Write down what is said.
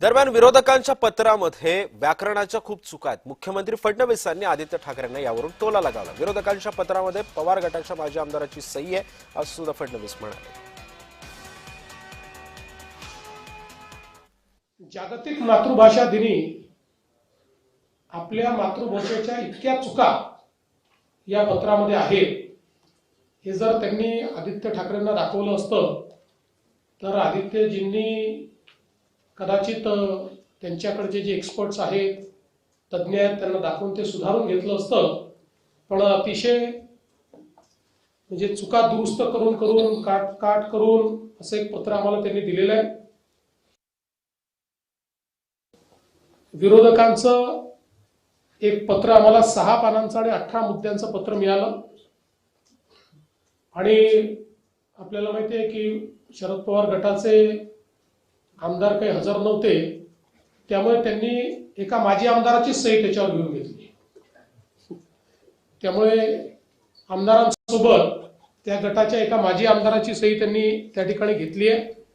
दरम्यान विरोधकांच्या पत्रामध्ये व्याकरणाच्या खूप चुका आहेत। मुख्यमंत्री फडणवीसांनी आदित्य ठाकरेंना यावरून टोला लगावला। विरोधकांच्या पत्रामध्ये पवार गटाच्या माजी आमदाराची सही आहे असं सुद्धा फडणवीस म्हणाले। जागतिक मातृभाषा दिनी आपल्या मातृभाषेच्या इतक्या चुका या पत्रामध्ये आहेत। हे जर त्यांनी आदित्य ठाकरेंना दाखवलं असतं तर आदित्यजींनी कदाचित त्यांच्याकडचे जे एक्सपर्ट्स आहेत, तज्ञ आहेत, त्यांना दाखवून ते सुधारून घेतलं असतं। पण अतिशय म्हणजे चुका दुरुस्त करून काट करून असं एक पत्र आम्हाला त्यांनी दिलेलं आहे। विरोधकांचं एक पत्र आम्हाला 6 पानांचं आणि 18 मुद्द्यांचं पत्र मिळालं आणि आपल्याला माहिती आहे की शरद पवार गटाचे आमदार काही हजर नव्हते, त्यामुळे त्यांनी एका माजी आमदाराची सही त्याच्यावर घेऊन घेतली। त्यामुळे आमदारांसोबत त्या गटाच्या एका माजी आमदाराची सही त्यांनी त्या ठिकाणी घेतली आहे।